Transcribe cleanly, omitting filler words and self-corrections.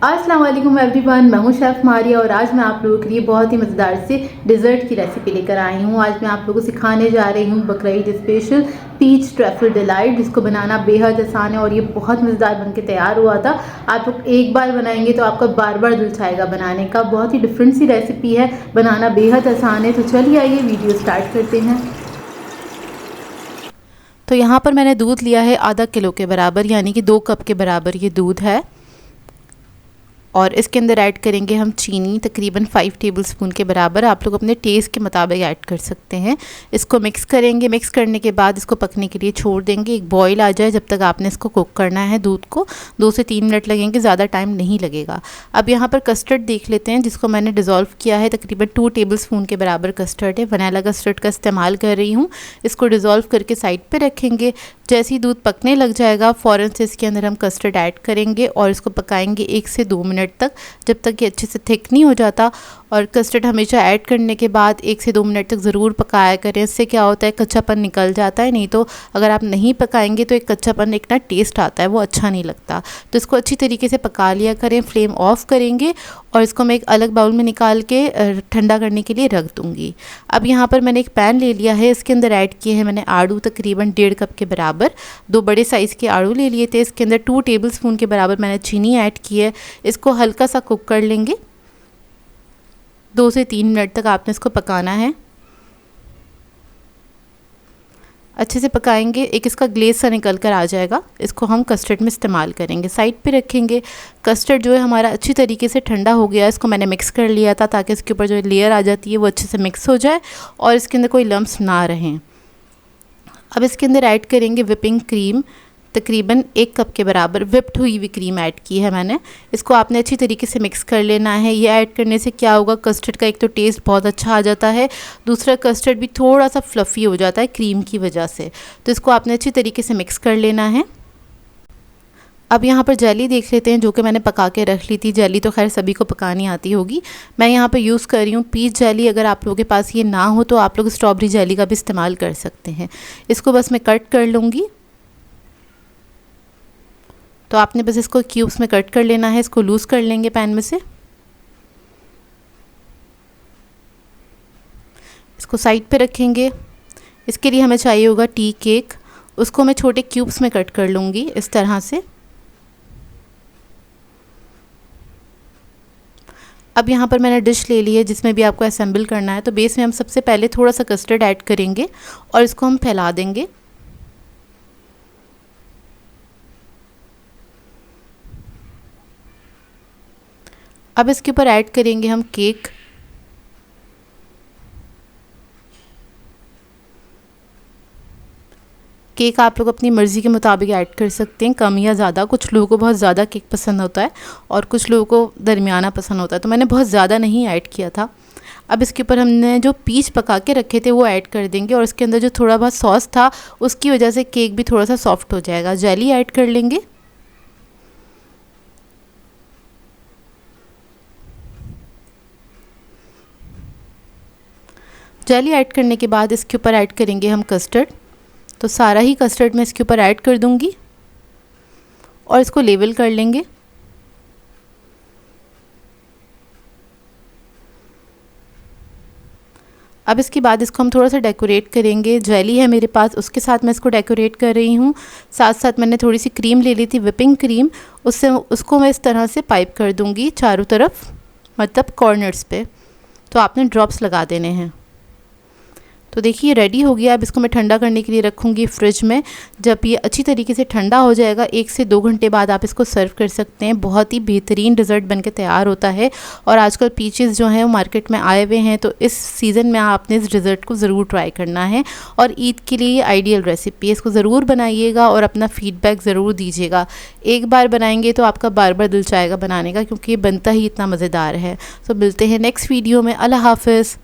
अस्सलाम वालेकुम एवरीवन, मैं हूं शेफ़ मारिया और आज मैं आप लोगों के लिए बहुत ही मज़ेदार से डिज़र्ट की रेसिपी लेकर आई हूं। आज मैं आप लोगों को सिखाने जा रही हूं Bakrid special peach truffle delight, जिसको बनाना बेहद आसान है और ये बहुत मज़ेदार बनके तैयार हुआ था। आप लोग एक बार बनाएंगे तो आपका बार बार दिल चाहेगा बनाने का। बहुत ही डिफरेंट सी रेसिपी है, बनाना बेहद आसान है। तो चलिए आइए वीडियो स्टार्ट करते हैं। तो यहाँ पर मैंने दूध लिया है आधा किलो के बराबर, यानी कि 2 कप के बराबर ये दूध है। और इसके अंदर ऐड करेंगे हम चीनी, तकरीबन 5 टेबलस्पून के बराबर। आप लोग अपने टेस्ट के मुताबिक ऐड कर सकते हैं। इसको मिक्स करेंगे। मिक्स करने के बाद इसको पकने के लिए छोड़ देंगे। एक बॉईल आ जाए जब तक आपने इसको कुक करना है। दूध को 2 से 3 मिनट लगेंगे, ज़्यादा टाइम नहीं लगेगा। अब यहाँ पर कस्टर्ड देख लेते हैं, जिसको मैंने डिज़ोल्व किया है। तकरीबन 2 टेबलस्पून के बराबर कस्टर्ड है। वनीला कस्टर्ड का इस्तेमाल कर रही हूँ। इसको डिज़ोल्व करके साइड पर रखेंगे। जैसे ही दूध पकने लग जाएगा फ़ौरन से इसके अंदर हम कस्टर्ड ऐड करेंगे और इसको पकाएंगे 1 से 2 मिनट तक, जब तक ये अच्छे से थिक नहीं हो जाता। और कस्टर्ड हमेशा ऐड करने के बाद 1 से 2 मिनट तक ज़रूर पकाया करें। इससे क्या होता है, कच्चापन निकल जाता है। नहीं तो अगर आप नहीं पकाएंगे तो एक कच्चापन, एक ना टेस्ट आता है, वो अच्छा नहीं लगता। तो इसको अच्छी तरीके से पका लिया करें। फ्लेम ऑफ करेंगे और इसको मैं एक अलग बाउल में निकाल के ठंडा करने के लिए रख दूँगी। अब यहाँ पर मैंने एक पैन ले लिया है। इसके अंदर ऐड किए हैं मैंने आड़ू, तकरीबन 1.5 कप के बराबर। 2 बड़े साइज़ के आड़ू ले लिए थे। इसके अंदर 2 टेबलस्पून के बराबर मैंने चीनी ऐड की है। इसको हल्का सा कुक कर लेंगे। 2 से 3 मिनट तक आपने इसको पकाना है। अच्छे से पकाएंगे, एक इसका ग्लेज सा निकल कर आ जाएगा। इसको हम कस्टर्ड में इस्तेमाल करेंगे। साइड पे रखेंगे। कस्टर्ड जो है हमारा अच्छी तरीके से ठंडा हो गया। इसको मैंने मिक्स कर लिया था ताकि इसके ऊपर जो लेयर आ जाती है वो अच्छे से मिक्स हो जाए और इसके अंदर कोई लम्प्स ना रहें। अब इसके अंदर ऐड करेंगे विपिंग क्रीम, तकरीबन 1 कप के बराबर विप्ड हुई हुई क्रीम ऐड की है मैंने। इसको आपने अच्छी तरीके से मिक्स कर लेना है। ये ऐड करने से क्या होगा, कस्टर्ड का एक तो टेस्ट बहुत अच्छा आ जाता है, दूसरा कस्टर्ड भी थोड़ा सा फ्लफ़ी हो जाता है क्रीम की वजह से। तो इसको आपने अच्छी तरीके से मिक्स कर लेना है। अब यहाँ पर जेली देख लेते हैं, जो कि मैंने पका के रख ली थी। जेली तो खैर सभी को पकानी आती होगी। मैं यहाँ पर यूज़ कर रही हूँ पीच जेली। अगर आप लोगों के पास ये ना हो तो आप लोग स्ट्रॉबेरी जेली का भी इस्तेमाल कर सकते हैं। इसको बस मैं कट कर लूँगी। तो आपने बस इसको क्यूब्स में कट कर लेना है। इसको लूज़ कर लेंगे पैन में से। इसको साइड पे रखेंगे। इसके लिए हमें चाहिए होगा टी केक। उसको मैं छोटे क्यूब्स में कट कर लूँगी इस तरह से। अब यहाँ पर मैंने डिश ले ली है जिसमें भी आपको असेंबल करना है। तो बेस में हम सबसे पहले थोड़ा सा कस्टर्ड ऐड करेंगे और इसको हम फैला देंगे। अब इसके ऊपर ऐड करेंगे हम केक। केक आप लोग अपनी मर्ज़ी के मुताबिक ऐड कर सकते हैं, कम या ज़्यादा। कुछ लोगों को बहुत ज़्यादा केक पसंद होता है और कुछ लोगों को दरमियाना पसंद होता है, तो मैंने बहुत ज़्यादा नहीं ऐड किया था। अब इसके ऊपर हमने जो पीच पका के रखे थे वो ऐड कर देंगे और इसके अंदर जो थोड़ा बहुत सॉस था उसकी वजह से केक भी थोड़ा सा सॉफ्ट हो जाएगा। जेली ऐड कर लेंगे। जेली ऐड करने के बाद इसके ऊपर ऐड करेंगे हम कस्टर्ड। तो सारा ही कस्टर्ड मैं इसके ऊपर ऐड कर दूंगी और इसको लेवल कर लेंगे। अब इसके बाद इसको हम थोड़ा सा डेकोरेट करेंगे। जेली है मेरे पास, उसके साथ मैं इसको डेकोरेट कर रही हूँ। साथ साथ मैंने थोड़ी सी क्रीम ले ली थी, विपिंग क्रीम। उससे उसको मैं इस तरह से पाइप कर दूँगी चारों तरफ, मतलब कॉर्नर्स पे। तो आपने ड्रॉप्स लगा देने हैं। तो देखिए रेडी हो गया। अब इसको मैं ठंडा करने के लिए रखूँगी फ्रिज में। जब ये अच्छी तरीके से ठंडा हो जाएगा 1 से 2 घंटे बाद आप इसको सर्व कर सकते हैं। बहुत ही बेहतरीन डिज़र्ट बनके तैयार होता है। और आजकल पीचेस जो हैं वो मार्केट में आए हुए हैं, तो इस सीज़न में आपने इस डिज़र्ट को ज़रूर ट्राई करना है। और ईद के लिए आइडियल रेसिपी है। इसको ज़रूर बनाइएगा और अपना फ़ीडबैक ज़रूर दीजिएगा। एक बार बनाएंगे तो आपका बार बार दिल चाहेगा बनाने का, क्योंकि ये बनता ही इतना मज़ेदार है। तो मिलते हैं नेक्स्ट वीडियो में। अल्लाह हाफ़िज़।